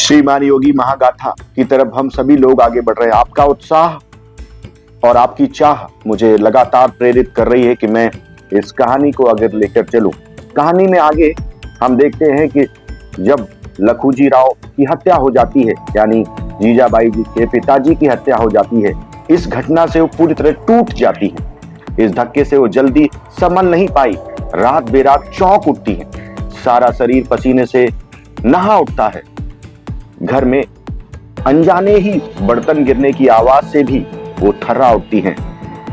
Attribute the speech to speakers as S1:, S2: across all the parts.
S1: श्रीमान योगी महागाथा की तरफ हम सभी लोग आगे बढ़ रहे हैं। आपका उत्साह और आपकी चाह मुझे लगातार प्रेरित कर रही है कि मैं इस कहानी को अगर लेकर चलूं। कहानी में आगे हम देखते हैं कि जब लखूजी राव की हत्या हो जाती है, यानी जीजाबाई जी के पिताजी की हत्या हो जाती है, इस घटना से वो पूरी तरह टूट जाती है। इस धक्के से वो जल्दी संभल नहीं पाई, रात बेरात चौंक उठती है, सारा शरीर पसीने से नहा उठता है। घर में अनजाने ही बर्तन गिरने की आवाज से भी वो थर्रा उठती हैं।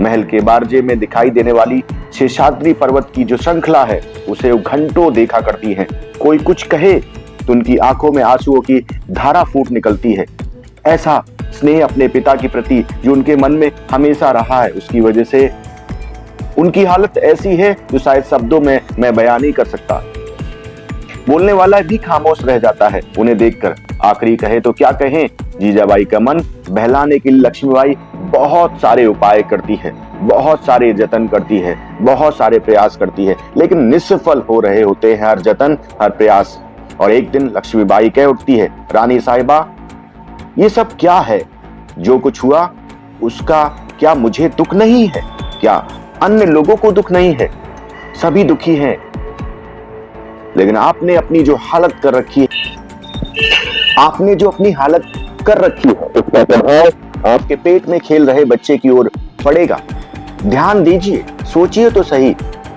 S1: महल के बारजे में दिखाई देने वाली शेषाद्री पर्वत की जो श्रृंखला है उसे वो घंटों देखा करती हैं। कोई कुछ कहे तो उनकी आंखों में आंसुओं की धारा फूट निकलती है। ऐसा स्नेह अपने पिता के प्रति जो उनके मन में हमेशा रहा है, उसकी वजह से उनकी हालत ऐसी है जो शायद शब्दों में मैं बयान नहीं कर सकता। बोलने वाला भी खामोश रह जाता है उन्हें देखकर। आखिरी कहे तो क्या कहें, जीजाबाई का मन बहलाने के लिए लक्ष्मीबाई बहुत सारे उपाय करती है, बहुत सारे जतन करती है, बहुत सारे प्रयास करती है, लेकिन निष्फल हो रहे होते हैं हर जतन, हर प्रयास। और एक दिन लक्ष्मीबाई कह उठती है, रानी साहिबा, ये सब क्या है? जो कुछ हुआ उसका क्या मुझे दुख नहीं है? क्या अन्य लोगों को दुख नहीं है? सभी दुखी हैं, लेकिन आपने अपनी जो हालत कर रखी है, आपने जो अपनी हालत कर रखी है, उसका प्रभाव आपके पेट में खेल रहे बच्चे की ओर पड़ेगा। ध्यान दीजिए, सोचिए तो सही,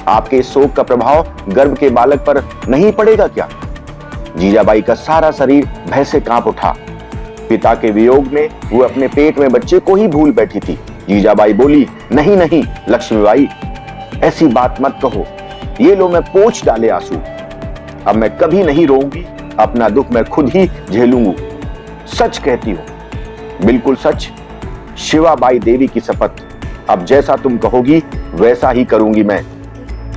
S1: आपके शोक का प्रभाव गर्भ के बालक पर नहीं पड़ेगा क्या? जीजाबाई का सारा शरीर भय से कांप उठा। पिता के वियोग में वो अपने पेट में बच्चे को ही भूल बैठी थी। जीजाबाई बोली, नहीं नहीं लक्ष्मीबाई, ऐसी बात मत कहो, ये लो मैं पोंछ डाले आंसू। अब मैं कभी नहीं रोऊंगी, अपना दुख मैं खुद ही झेलूंगी। सच कहती हूं, बिल्कुल सच, शिवाबाई देवी की शपथ। अब जैसा तुम कहोगी वैसा ही करूंगी मैं।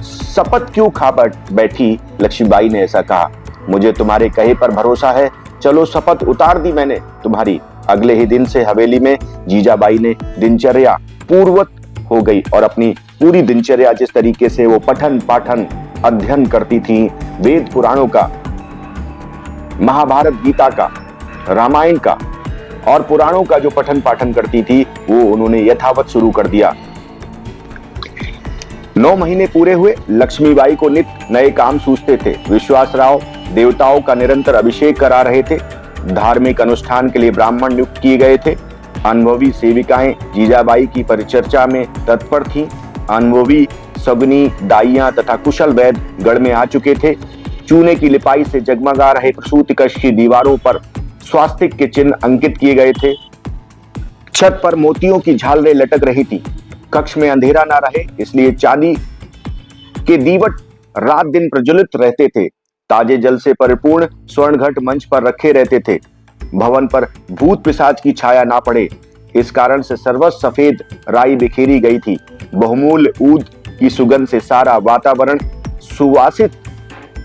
S1: शपथ क्यों खा बैठी? लक्ष्मीबाई ने ऐसा कहा, मुझे तुम्हारे कहे पर भरोसा है, चलो शपथ उतार दी मैंने तुम्हारी। अगले ही दिन से हवेली में जीजाबाई ने दिनचर्या पूर्वत हो गई और अपनी पूरी दिनचर्या, जिस तरीके से वो पठन पाठन अध्ययन करती थी, वेद पुराणों का, महाभारत गीता का, रामायण का और पुराणों का जो पठन पाठन करती थी, वो उन्होंने यथावत शुरू कर दिया। 9 महीने पूरे हुए। लक्ष्मीबाई को नित्य नए काम सूझते थे। विश्वासराव देवताओं का निरंतर अभिषेक करा रहे थे। धार्मिक अनुष्ठान के लिए ब्राह्मण नियुक्त किए गए थे। अनुभवी सेविकाएं जीजाबाई की परिचर्चा में तत्पर थीं। अनुभवी सगुनी दाइयां तथा कुशल वैद्य गढ़ में आ चुके थे। चूने की लिपाई से जगमगा रहे प्रसूति कक्ष की दीवारों पर स्वास्तिक के चिन्ह अंकित किए गए थे। छत पर मोतियों की झालरें लटक रही थी। कक्ष में अंधेरा ना रहे इसलिए चांदी के दीवट रात दिन प्रज्वलित रहते थे। ताजे जल से परिपूर्ण स्वर्ण घट मंच पर रखे रहते थे। भवन पर भूत पिशाच की छाया ना पड़े, इस कारण से सर्वस्व सफेद राई बिखेरी गई थी। बहुमूल्य ऊद की सुगंध से सारा वातावरण सुवासित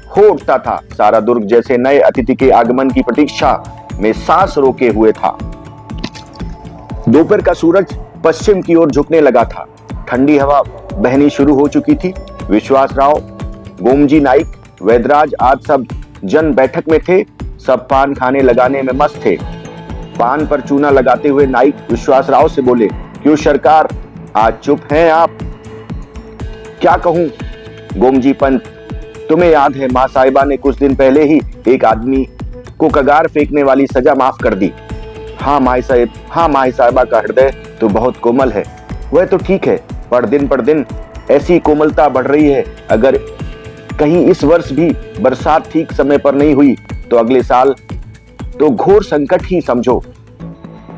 S1: हो उठता था। सारा दुर्ग जैसे नए अतिथि के आगमन की प्रतीक्षा में सांस रोके हुए था। दोपहर का सूरज पश्चिम की ओर झुकने लगा था। ठंडी हवा बहनी शुरू हो चुकी थी। विश्वासराव, गोमजी नाइक, वैदराज आज सब जन बैठक में थे। सब पान खाने लगाने में मस्त थे। पान पर चूना लगाते हुए नाइक विश्वासराव से बोले, क्यों सरकार आज चुप हैं आप? क्या कहूं गोमजी पंत, तुम्हें याद है मां साहिबा ने कुछ दिन पहले ही एक आदमी को कगार फेंकने वाली सजा माफ कर दी। हाँ माई साहिब, हाँ माई साहिबा का हृदय तो बहुत कोमल है। वह तो ठीक है, पर दिन ऐसी कोमलता बढ़ रही है। अगर कहीं इस वर्ष भी बरसात ठीक समय पर नहीं हुई तो अगले साल तो घोर संकट ही समझो।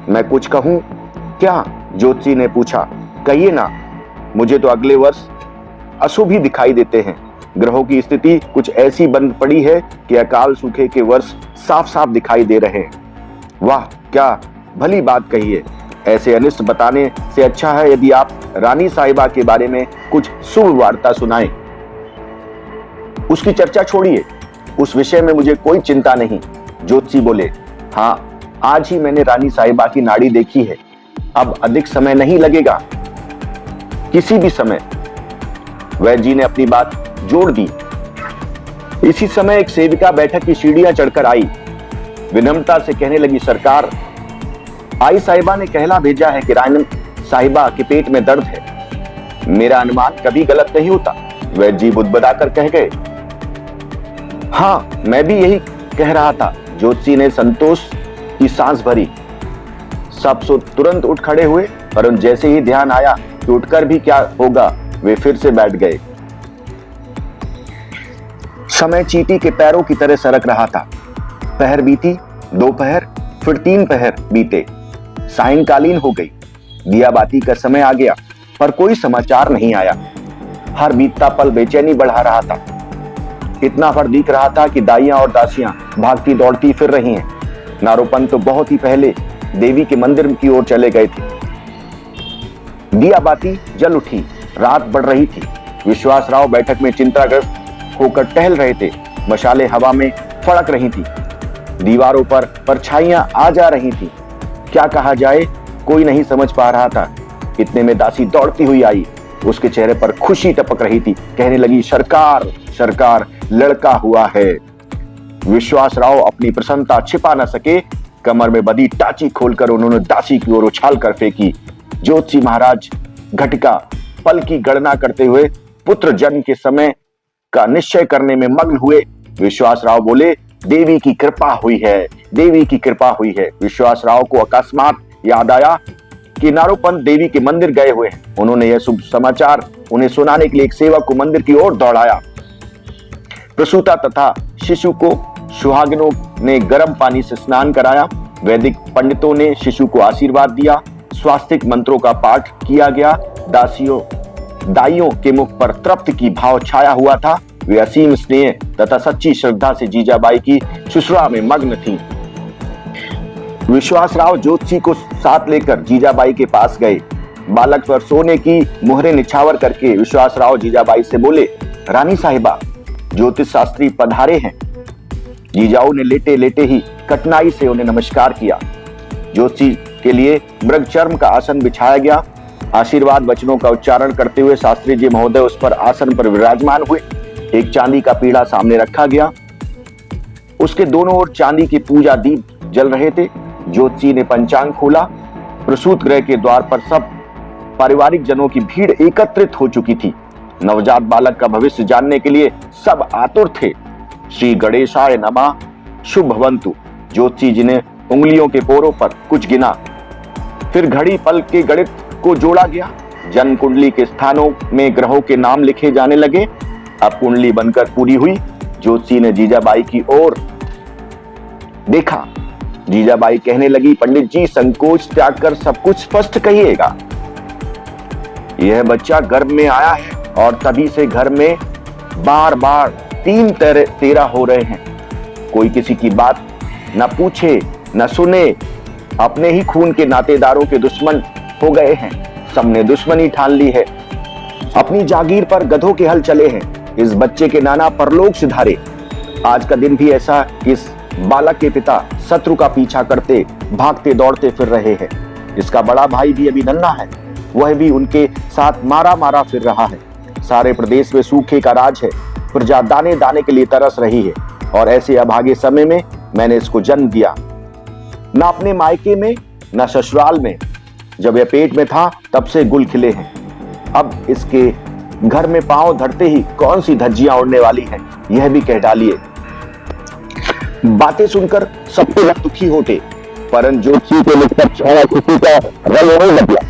S1: मैं कुछ कहूं क्या? ज्योतिषी ने पूछा। कहिए ना, मुझे तो अगले वर्ष अशुभ ही दिखाई देते हैं। ग्रहों की स्थिति कुछ ऐसी बन पड़ी है कि अकाल सूखे के वर्ष साफ साफ दिखाई दे रहे हैं। वाह, क्या भली बात कही है। ऐसे अनिष्ट बताने से अच्छा है यदि आप रानी साहिबा के बारे में कुछ शुभ वार्ता सुनाएं। उसकी चर्चा छोड़िए, उस विषय में मुझे कोई चिंता नहीं। ज्योतिषी बोले, हाँ, आज ही मैंने रानी साहिबा की नाड़ी देखी है। अब अधिक समय नहीं लगेगा, किसी भी समय। वैद्य जी ने अपनी बात जोड़ दी। इसी समय एक सेविका बैठक की सीढ़ियां चढ़कर आई। विनम्रता से कहने लगी, सरकार, आई साहिबा ने कहला भेजा है कि रानी साहिबा के पेट में दर्द है। मेरा अनुमान कभी गलत नहीं होता। वह जी बुदबुदाकर कह गए, हाँ, मैं भी यही कह रहा था। ज्योतिषी ने संतोष की सांस भरी। सब तुरंत उठ खड़े हुए, परंतु जैसे ही ध्यान आया कि उठकर भी क्या होगा, वे फिर से बैठ गए। समय चींटी के पैरों की तरह सरक रहा था। पहर बीती, 2 पहर, फिर 3 पहर बीते। सायंकालीन हो गई। दिया बाती का समय आ गया, पर कोई समाचार नहीं आया। हर बीतता पल बेचैनी बढ़ा रहा था। इतना फर्क दिख रहा था कि दाइयां और दासियां भागती दौड़ती फिर रही हैं। नारोपंत तो बहुत ही पहले देवी के मंदिर की ओर चले गए थे। दिया बाती जल उठी। रात बढ़ रही थी। विश्वासराव बैठक में चिंताग्रस्त होकर टहल रहे थे। मशालें हवा में फड़क रही थी। दीवारों पर परछाइयां आ जा रही थी। क्या कहा जाए, कोई नहीं समझ पा रहा था। इतने में दासी दौड़ती हुई आई। उसके चेहरे पर खुशी टपक रही थी। कहने लगी, सरकार, सरकार, लड़का हुआ है। विश्वासराव अपनी प्रसन्नता छिपा न सके। कमर में बंधी टाची खोलकर उन्होंने दासी की ओर उछाल कर फेंकी। ज्योतिषी महाराज घटिका पल की गणना करते हुए पुत्र जन्म के समय का निश्चय करने में मग्न हुए। विश्वासराव बोले, देवी की कृपा हुई है, देवी की कृपा हुई है। विश्वासराव को अकस्मात याद आया कि नारोपंत देवी के मंदिर गए हुए हैं। उन्होंने यह शुभ समाचार उन्हें सुनाने के लिए एक सेवक को मंदिर की ओर दौड़ाया। प्रसूता तथा शिशु को सुहागिनों ने गर्म पानी से स्नान कराया। वैदिक पंडितों ने शिशु को आशीर्वाद दिया। स्वास्तिक मंत्रों का पाठ किया गया। दाइयों के मुख पर तृप्ति की भाव छाया हुआ था। वे असीम स्नेह तथा सच्ची श्रद्धा से जीजाबाई की शुश्रूषा में मग्न थीं। विश्वासराव ज्योतिषी को साथ लेकर जीजाबाई के पास गए। बालक पर सोने की मुहरें निछावर करके विश्वासराव जीजाबाई से बोले, रानी साहिबा, ज्योतिष शास्त्री पधारे हैं। जीजाऊ ने लेटे लेटे ही कठिनाई से उन्हें नमस्कार किया। ज्योतिषी के लिए मृगचर्म का आसन बिछाया गया। आशीर्वाद वचनों का उच्चारण करते हुए शास्त्री जी महोदय उस पर आसन पर विराजमान हुए। एक चांदी का पीढ़ा सामने रखा गया। उसके दोनों ओर चांदी के पूजा दीप जल रहे थे। ज्योतिषी ने पंचांग खोला। प्रसूत गृह के द्वार पर सब पारिवारिक जनों की भीड़ एकत्रित हो चुकी थी। नवजात बालक का भविष्य जानने के लिए सब आतुर थे। श्री गणेशाय नमः, शुभ भवन्तु। ज्योतिषी जी ने उंगलियों के पोरों पर कुछ गिना। फिर घड़ी पल के गणित को जोड़ा गया। जन्म कुंडली के स्थानों में ग्रहों के नाम लिखे जाने लगे। अब कुंडली बनकर पूरी हुई। ज्योतिषी ने जीजाबाई की ओर देखा। जीजाबाई कहने लगी, पंडित जी, संकोच त्याग कर सब कुछ स्पष्ट कहिएगा। यह बच्चा गर्भ में आया है और तभी से घर में बार बार 3 तेरा हो रहे हैं। कोई किसी की बात न पूछे न सुने। अपने ही खून के नातेदारों के दुश्मन हो गए हैं। सबने दुश्मनी ठान ली है। अपनी जागीर पर गधों के हल चले हैं। इस बच्चे के नाना परलोक सिधारे। आज का दिन भी ऐसा कि इस बालक के पिता शत्रु का पीछा करते भागते दौड़ते फिर रहे हैं। इसका बड़ा भाई भी अभी नन्हा है। वह भी उनके साथ मारा मारा फिर रहा है। सारे प्रदेश में सूखे का राज है। प्रजा दाने दाने के लिए तरस रही है और ऐसे अभागे समय में मैंने इसको जन्म दिया। न अपने मायके में न ससुराल में। जब यह पेट में था तब से गुल खिले हैं। अब इसके घर में पांव धरते ही कौन सी धज्जियां उड़ने वाली हैं, यह भी कह डालिए। बातें सुनकर सबको दुखी होते, परंतु ज्योतिषी के मुख पर चेहरा खुशी का रंग नहीं बदला।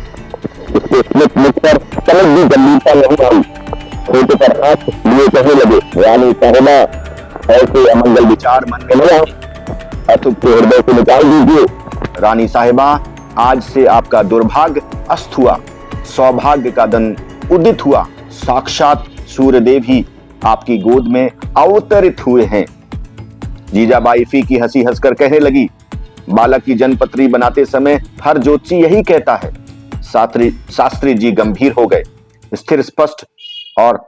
S1: उसके स्मित मुख पर पलक भी गंभीरता नहीं आई। होठों पर हाथ लिए कहने लगे, रानी साहिबा, ऐसे अमंगल विचार मन में नहीं आए। अथुक के हृदय से निकाल दीजिए। रानी साहिबा, आज से आपका दुर्भाग्य अस्त हुआ। सौभाग्य का दिन उदित हुआ। साक्षात सूर्यदेव ही आपकी गोद में अवतरित हुए हैं। जीजाबाई फीकी हंसी हंसकर कहने लगी, बालक की जन्मपत्री बनाते समय हर ज्योतिषी यही कहता है। शास्त्री जी गंभीर हो गए। स्थिर स्पष्ट और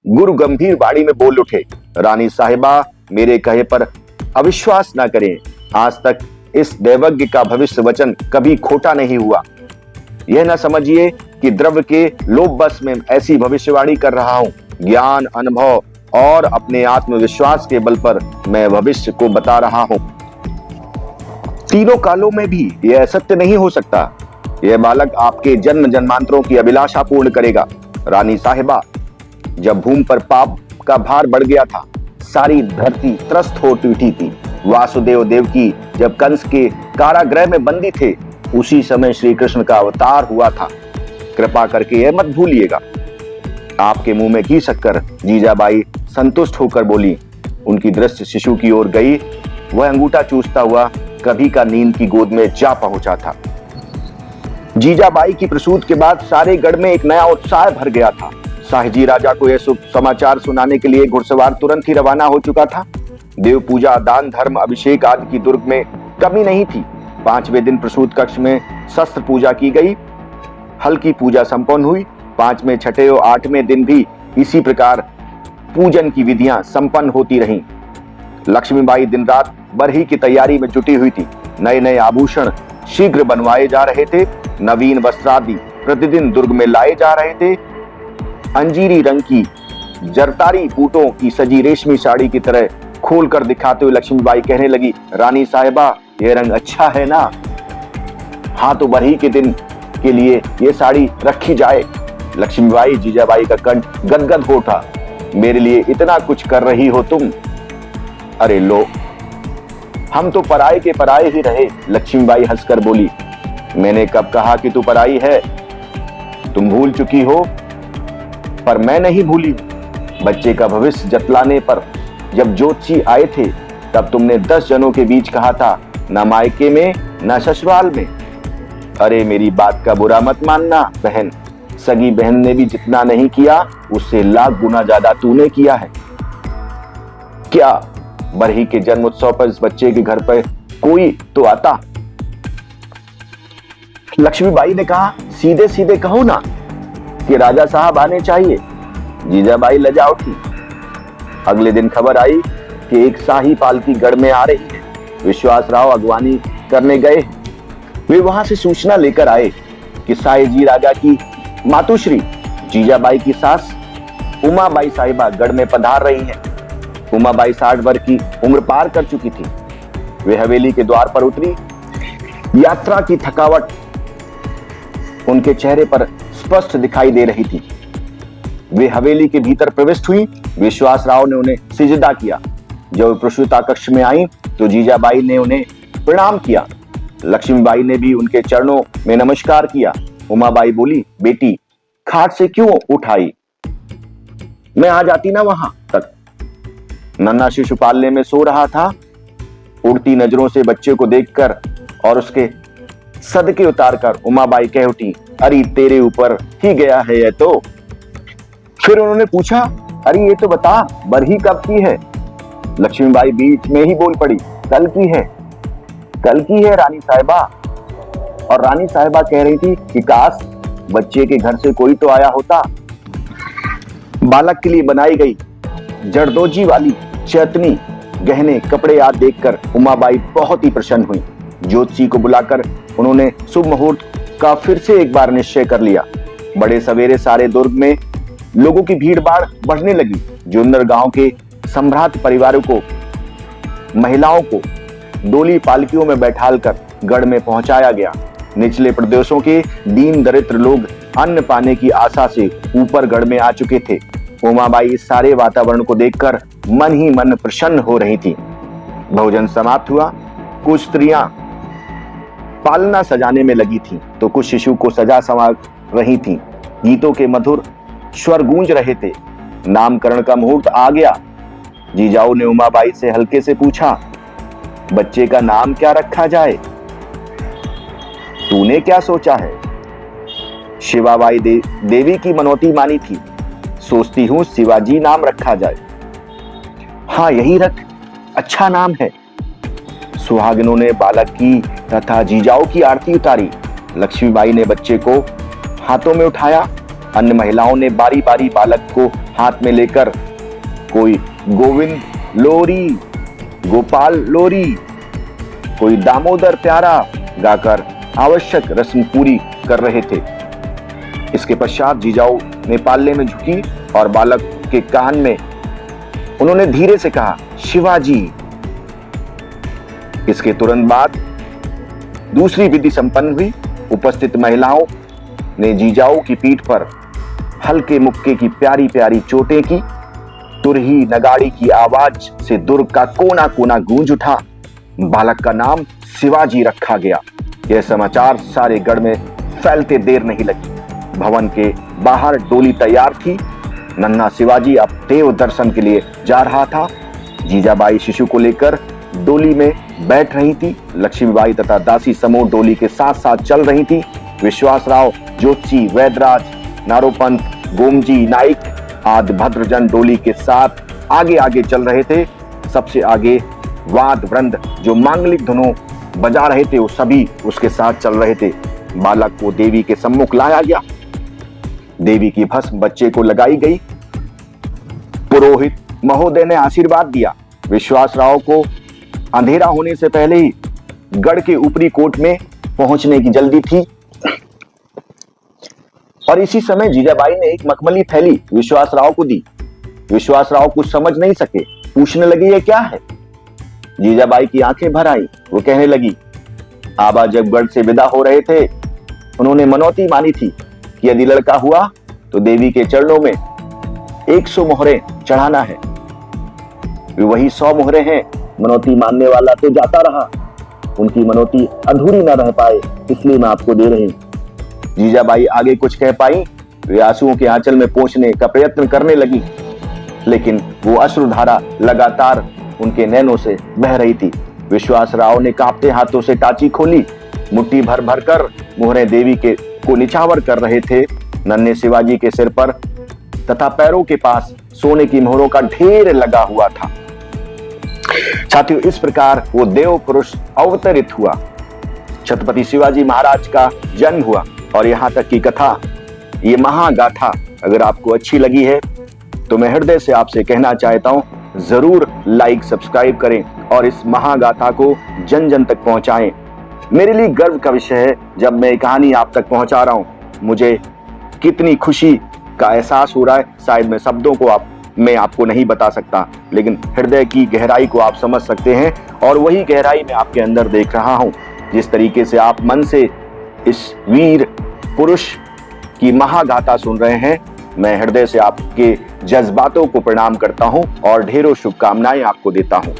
S1: गुरु गंभीर वाणी में बोल उठे, रानी साहिबा, मेरे कहे पर अविश्वास ना करें। आज तक इस दैवज्ञ का भविष्य वचन कभी खोटा नहीं हुआ। यह न समझिए कि द्रव्य के लोभ बस में ऐसी भविष्यवाणी कर रहा हूं। ज्ञान, अनुभव और अपने आत्मविश्वास के बल पर मैं भविष्य को बता रहा हूं। तीनों कालों में भी यह असत्य नहीं हो सकता। यह बालक आपके जन्म जन्मांतरों की अभिलाषा पूर्ण करेगा। रानी साहिबा, जब भूमि पर पाप का भार बढ़ गया था, सारी धरती त्रस्त हो उठी थी। वासुदेव देवकी जब कंस के कारागृह में बंदी थे, उसी समय श्री कृष्ण का अवतार हुआ था। कृपा करके यह मत भूलिएगा। आपके मुंह में घी शक्कर जीजाबाई संतुष्ट होकर बोली। उनकी दृष्टि शिशु की ओर गई। वह अंगूठा चूसता हुआ कभी का नींद की गोद में जा पहुंचा था। जीजाबाई की प्रसूत के बाद सारे गढ़ में एक नया उत्साह भर गया था। शाहजी राजा को यह शुभ समाचार सुनाने के लिए घुड़सवार तुरंत ही रवाना हो चुका था। देव पूजा, दान धर्म, अभिषेक आदि की दुर्ग में कमी नहीं थी। 5वें दिन प्रसूत कक्ष में शस्त्र पूजा की गई। हल्की पूजा संपन्न हुई। 5वें, 6ठे और 8वें दिन भी इसी प्रकार पूजन की विधियां संपन्न होती रहीं। लक्ष्मीबाई दिन रात बरही की तैयारी में जुटी हुई थी। नए नए आभूषण शीघ्र बनवाए जा रहे थे। नवीन वस्त्रादि प्रतिदिन दुर्ग में लाए जा रहे थे। अंजीरी रंग की जरतारी बूटों की सजी रेशमी साड़ी की तरह खोलकर दिखाते हुए लक्ष्मीबाई कहने लगी, रानी साहिबा, यह रंग अच्छा है ना? हाँ, तो बरही के दिन के लिए यह साड़ी रखी जाए। लक्ष्मीबाई, जीजाबाई का कंठ गदगद हो उठा। मेरे लिए इतना कुछ कर रही हो तुम? अरे लो, हम तो पराये के पराये ही रहे। लक्ष्मीबाई हंसकर बोली, मैंने कब कहा कि तू पराई है? तुम भूल चुकी हो, पर मैं नहीं भूली। बच्चे का भविष्य जतलाने पर जब ज्योतिषी आए थे, तब तुमने 10 जनों के बीच कहा था, न मायके में न ससुराल में। अरे मेरी बात का बुरा मत मानना बहन, सगी बहन ने भी जितना नहीं किया, उससे लाख गुना ज्यादा तूने किया है। क्या बरही के जन्म उत्सव पर इस बच्चे के घर पर कोई तो आता? लक्ष्मीबाई ने कहा, सीधे सीधे कहो ना कि राजा साहब आने चाहिए। जीजाबाई लजा उठी। अगले दिन खबर आई कि एक शाही पालकी गढ़ में आ रही है। विश्वास राव अगवानी करने गए। वे वहां से सूचना लेकर आए कि शाहजी राजा की मातुश्री जीजाबाई की सास उमाबाई साहिबा गढ़ में पधार रही हैं। उमाबाई 60 वर्ष की उम्र पार कर चुकी थी। वे हवेली के द्वार पर उतरी। यात्रा की थकावट उनके चेहरे पर स्पष्ट दिखाई दे रही थी। वे हवेली के भीतर प्रविष्ट हुई। विश्वास राव ने उन्हें सिजदा किया। जब प्रसूता कक्ष में आई तो जीजाबाई ने उन्हें प्रणाम किया। लक्ष्मीबाई ने भी उनके चरणों में नमस्कार किया। उमाबाई बोली, बेटी, खाट से क्यों उठाई? मैं आ जाती ना वहां तक। नन्हा शिशु पालने में सो रहा था। उड़ती नजरों से बच्चे को देखकर और उसके सदके उतारकर उमाबाई कह उठी, अरे तेरे ऊपर ही गया है यह तो। फिर उन्होंने पूछा, अरे ये तो बता, बरही कब की है? लक्ष्मीबाई बीच में ही बोल पड़ी, कल की है। कल की है रानी साहिबा। और रानी साहिबा कह रही थी कि काश बच्चे के घर से कोई तो आया होता। बालक के लिए बनाई गई जरदोजी वाली चेतनी, गहने, कपड़े आदि देखकर उमाबाई बहुत ही प्रसन्न हुई। ज्योतिषी को बुलाकर उन्होंने शुभ मुहूर्त का फिर से एक बार निश्चय कर लिया। बड़े सवेरे सारे दुर्ग में लोगों की भीड़ भाड़ बढ़ने लगी। जुन्नर गांव के सम्भ्रात परिवारों को, महिलाओं को डोली पालकियों में बैठालकर गढ़ में पहुंचाया गया। निचले प्रदेशों के दीन दरिद्र लोग अन्न पाने की आशा से ऊपर गढ़ में आ चुके थे। उमाबाई इस सारे वातावरण को देखकर मन ही मन प्रसन्न हो रही थी। भोजन समाप्त हुआ। कुछ स्त्रियां पालना सजाने में लगी थीं, तो कुछ शिशु को सजा संवार रही थीं। गीतों के मधुर स्वर गूंज रहे थे। नामकरण का मुहूर्त आ गया। जीजाऊ ने उमाबाई से हल्के से पूछा, बच्चे का नाम क्या रखा जाए? तूने क्या सोचा है? शिवाबाई देवी की मनौती मानी थी। सोचती हूं शिवाजी नाम रखा जाए। हाँ, यही रख, अच्छा नाम है। सुहागिनों ने बालक की तथा जीजाऊ की आरती उतारी। लक्ष्मीबाई ने बच्चे को हाथों में उठाया। अन्य महिलाओं ने बारी बारी बालक को हाथ में लेकर कोई गोविंद लोरी, गोपाल लोरी, कोई दामोदर प्यारा गाकर आवश्यक रस्म पूरी कर रहे थे। इसके पश्चात जीजाऊ ने पालने में झुकी और बालक के कान में उन्होंने धीरे से कहा, शिवाजी। इसके तुरंत बाद दूसरी विधि संपन्न हुई। उपस्थित महिलाओं ने जीजाओं की पीठ पर हल्के मुक्के की प्यारी प्यारी चोटें की। तुरही नगाड़ी की आवाज से दुर्ग का कोना कोना गूंज उठा। बालक का नाम शिवाजी रखा गया। यह समाचार सारे गढ़ में फैलते देर नहीं लगी। भवन के बाहर डोली तैयार थी। नन्हा शिवाजी अब देव दर्शन के लिए जा रहा था। जीजाबाई शिशु को लेकर डोली में बैठ रही थी। लक्ष्मीबाई तथा दासी समूह डोली के साथ साथ चल रही थी। विश्वासराव, ज्योतिषी, वैद्यराज, नारोपंत, गोमजी, नाइक आदि भद्रजन डोली के साथ आगे आगे चल रहे थे। सबसे आगे वाद वृंद जो मांगलिक धुनों बजा रहे थे वो सभी उसके साथ चल रहे थे। बालक को देवी के सम्मुख लाया गया। देवी की भस्म बच्चे को लगाई गई। पुरोहित महोदय ने आशीर्वाद दिया। विश्वासराव को अंधेरा होने से पहले ही गढ़ के ऊपरी कोट में पहुंचने की जल्दी थी और इसी समय जीजाबाई ने एक मखमली थैली विश्वासराव को दी। विश्वासराव कुछ समझ नहीं सके, पूछने लगे ये क्या है। जीजाबाई की आंखें भर आई। वो कहने लगी, आबा जब गढ़ से विदा हो रहे थे उन्होंने मनौती मानी थी कि यदि लड़का हुआ तो देवी के चरणों में 100 मोहरें चढ़ाना है। वही 100 मोहरें हैं। मनौती मानने वाला तो जाता रहा, उनकी मनौती अधूरी न रह पाए, इसलिए मैं आपको दे रही हूं। जीजाबाई आगे कुछ कह पाई। वे आंसुओं के आंचल में पहुंचने का प्रयत्न करने लगी, लेकिन वो अश्रुधारा लगातार उनके नैनों से बह रही थी। विश्वासराव ने कांपते हाथों से टाची खोली। मुट्ठी भर भर कर मोहरें देवी के को निछावर कर रहे थे। नन्हे शिवाजी के सिर पर तथा पैरों के पास सोने की मोहरों का ढेर लगा हुआ था। साथियों, इस प्रकार वो देव पुरुष अवतरित हुआ। छत्रपति शिवाजी महाराज का जन्म हुआ और यहाँ तक की कथा, ये महागाथा अगर आपको अच्छी लगी है तो मैं हृदय से आपसे कहना चाहता हूं, जरूर लाइक सब्सक्राइब करें और इस महागाथा को जन जन तक पहुंचाएं। मेरे लिए गर्व का विषय है जब मैं कहानी आप तक पहुंचा रहा हूं। मुझे कितनी खुशी का एहसास हो रहा है, शायद मैं शब्दों को मैं आपको नहीं बता सकता, लेकिन हृदय की गहराई को आप समझ सकते हैं और वही गहराई मैं आपके अंदर देख रहा हूं। जिस तरीके से आप मन से इस वीर पुरुष की महागाथा सुन रहे हैं, मैं हृदय से आपके जज्बातों को प्रणाम करता हूं और ढेरों शुभकामनाएं आपको देता हूं।